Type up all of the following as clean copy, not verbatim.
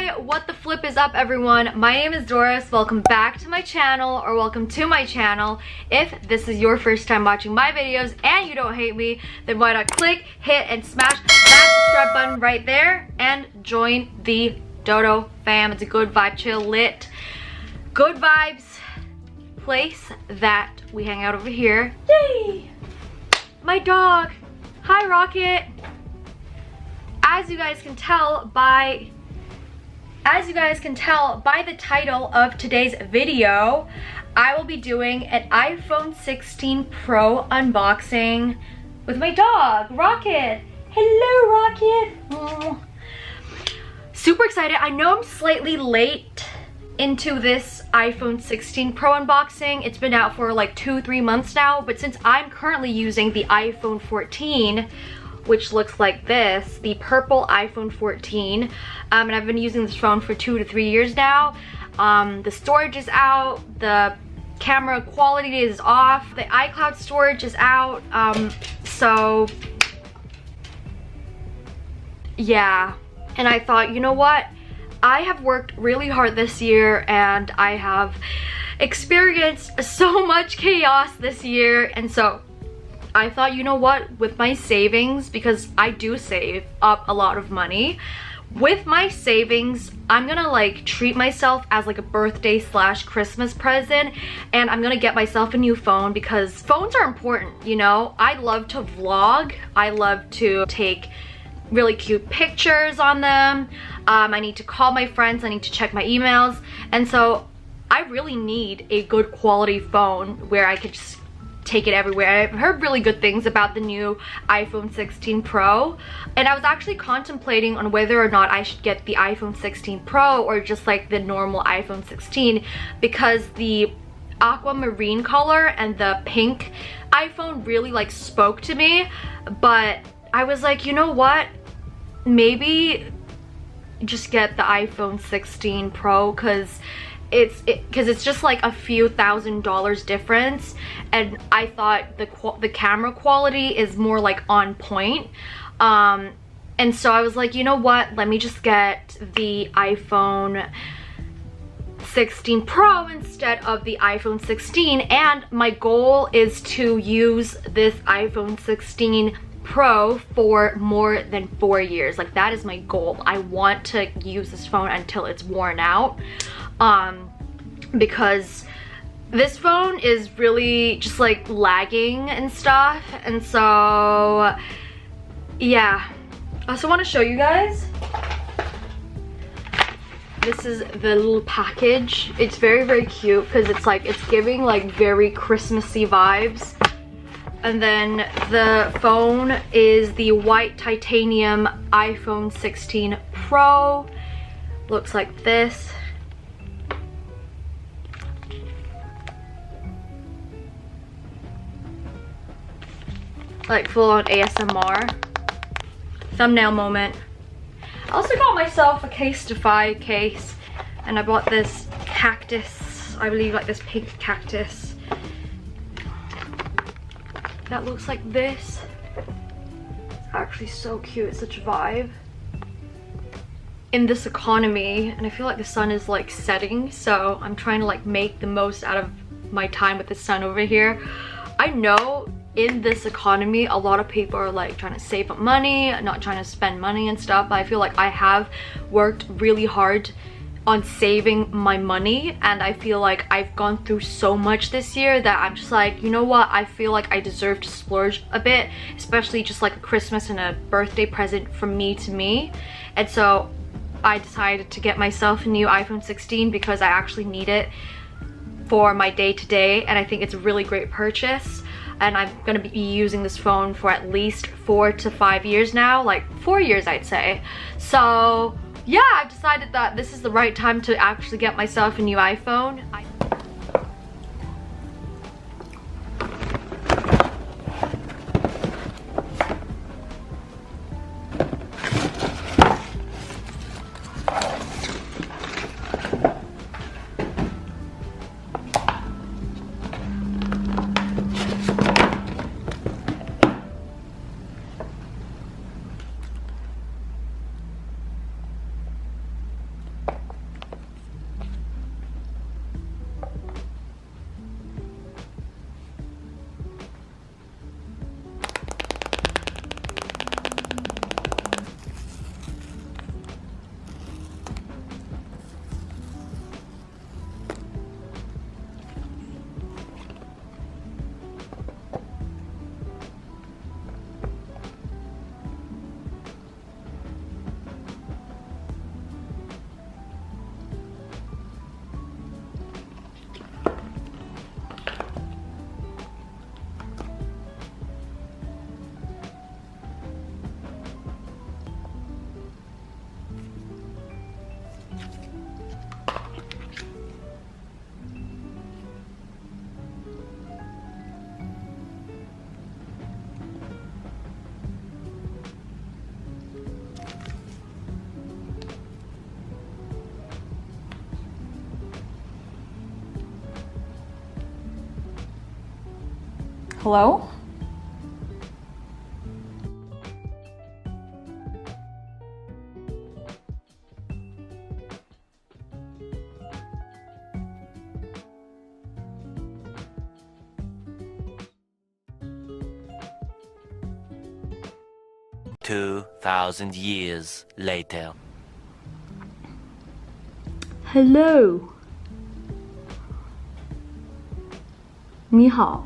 Hi, what the flip is up, everyone? My name is Doris. Welcome back to my channel, or welcome to my channel. If this is your first time watching my videos and you don't hate me, then why not click, hit, and smash that subscribe button right there and join the Dodo fam. It's a good vibe, chill, lit, good vibes place that we hang out over here. Yay! My dog. Hi, Rocket. As you guys can tell by the title of today's video, I will be doing an iPhone 16 Pro unboxing with my dog, Rocket. Hello, Rocket. Super excited. I know I'm slightly late into this iPhone 16 Pro unboxing. It's been out for like 2-3 months now, but since I'm currently using the iPhone 14, which looks like this, the purple iPhone 14, and I've been using this phone for 2 to 3 years now. The storage is out, the camera quality is off, the iCloud storage is out, so yeah. And I thought, you know what, I have worked really hard this year and I have experienced so much chaos this year, and so I thought, you know what, with my savings, because I do save up a lot of money, with my savings, I'm gonna like treat myself as like a birthday / Christmas present, and I'm gonna get myself a new phone because phones are important, you know? I love to vlog, I love to take really cute pictures on them, I need to call my friends, I need to check my emails, and so I really need a good quality phone where I could just take it everywhere. I've heard really good things about the new iPhone 16 Pro, and I was actually contemplating on whether or not I should get the iPhone 16 Pro or just like the normal iPhone 16, because the aquamarine color and the pink iPhone really like spoke to me, but I was like, you know what, maybe just get the iPhone 16 Pro because it's just like a few $1,000s difference, and I thought the camera quality is more like on point, and so I was like, you know what, let me just get the iPhone 16 Pro instead of the iPhone 16, and my goal is to use this iPhone 16 Pro for more than 4 years. Like, that is my goal. I want to use this phone until it's worn out, because this phone is really just like lagging and stuff, and so yeah. I also want to show you guys, this is the little package. It's very cute because it's like, it's giving like very Christmassy vibes. And then the phone is the white titanium iPhone 16 Pro. Looks like this. Like full on ASMR. Thumbnail moment. I also got myself a Casetify case, and I bought this cactus, I believe like this pink cactus. That looks like this. It's actually so cute, it's such a vibe. In this economy, and I feel like the sun is like setting, so I'm trying to like make the most out of my time with the sun over here. I know in this economy a lot of people are like trying to save up money, not trying to spend money and stuff, but I feel like I have worked really hard on saving my money, and I feel like I've gone through so much this year that I'm just like, you know what, I feel like I deserve to splurge a bit, especially just like a Christmas and a birthday present from me to me. And so I decided to get myself a new iPhone 16 because I actually need it for my day-to-day, and I think it's a really great purchase, and I'm gonna be using this phone for at least 4 to 5 years now, like 4 years I'd say. So yeah, I've decided that this is the right time to actually get myself a new iPhone. Hello? $2,000 years later. Hello. 你好。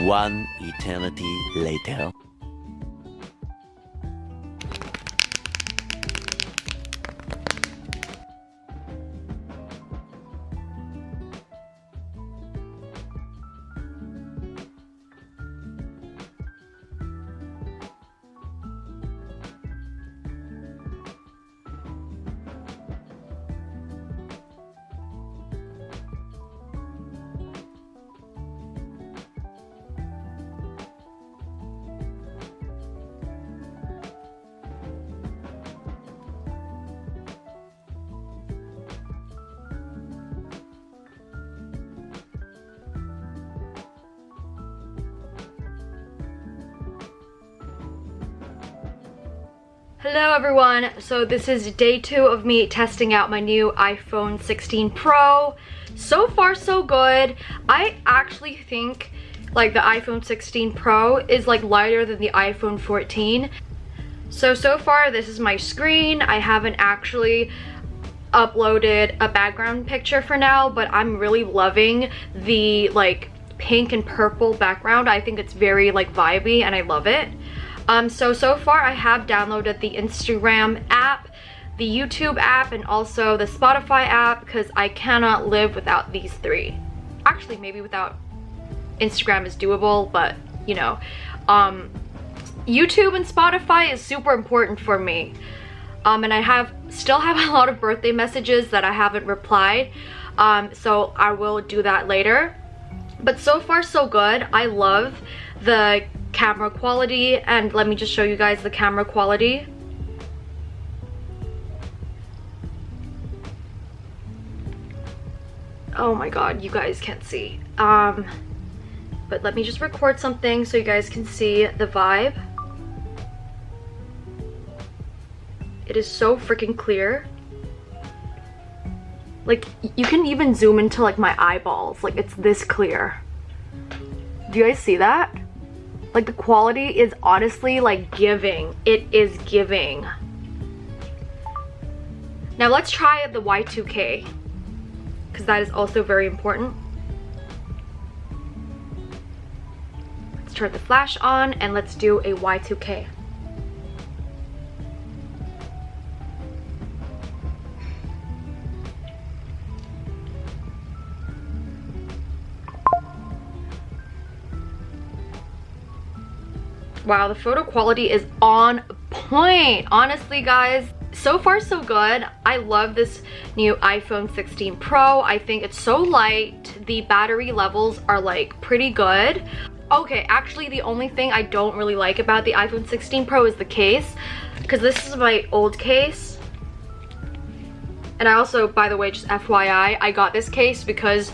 One eternity later. Hello everyone, so this is day 2 of me testing out my new iPhone 16 Pro. So far so good. I actually think like the iPhone 16 Pro is like lighter than the iPhone 14. So far this is my screen. I haven't actually uploaded a background picture for now, but I'm really loving the like pink and purple background. I think it's very like vibey and I love it. So far I have downloaded the Instagram app, the YouTube app, and also the Spotify app because I cannot live without these 3. Actually, maybe without Instagram is doable, but you know, YouTube and Spotify is super important for me. And I still have a lot of birthday messages that I haven't replied, so I will do that later. But so far so good. I love the camera quality, and let me just show you guys the camera quality. Oh my god, you guys can't see. But let me just record something so you guys can see the vibe. It is so freaking clear. Like, you can even zoom into like my eyeballs. Like, it's this clear. Do you guys see that? Like, the quality is honestly like giving. It is giving. Now let's try the Y2K, because that is also very important. Let's turn the flash on and let's do a Y2K. Wow, the photo quality is on point. Honestly, guys, so far so good. I love this new iPhone 16 Pro. I think it's so light. The battery levels are like pretty good. Okay, actually the only thing I don't really like about the iPhone 16 Pro is the case, because this is my old case. And I also, by the way, just FYI, I got this case because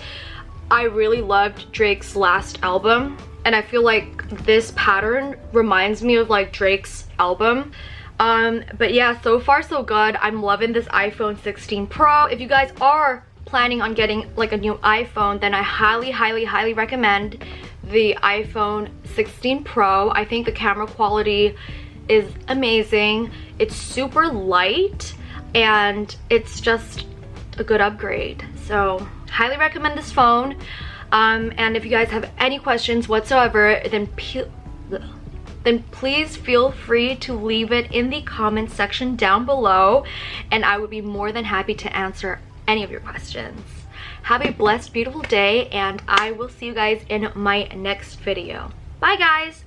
I really loved Drake's last album, and I feel like this pattern reminds me of like Drake's album. But yeah, so far so good. I'm loving this iPhone 16 Pro. If you guys are planning on getting like a new iPhone, then I highly recommend the iPhone 16 Pro. I think the camera quality is amazing. It's super light and it's just a good upgrade. So highly recommend this phone. And if you guys have any questions whatsoever, then please feel free to leave it in the comment section down below, and I would be more than happy to answer any of your questions. Have a blessed, beautiful day, and I will see you guys in my next video. Bye guys!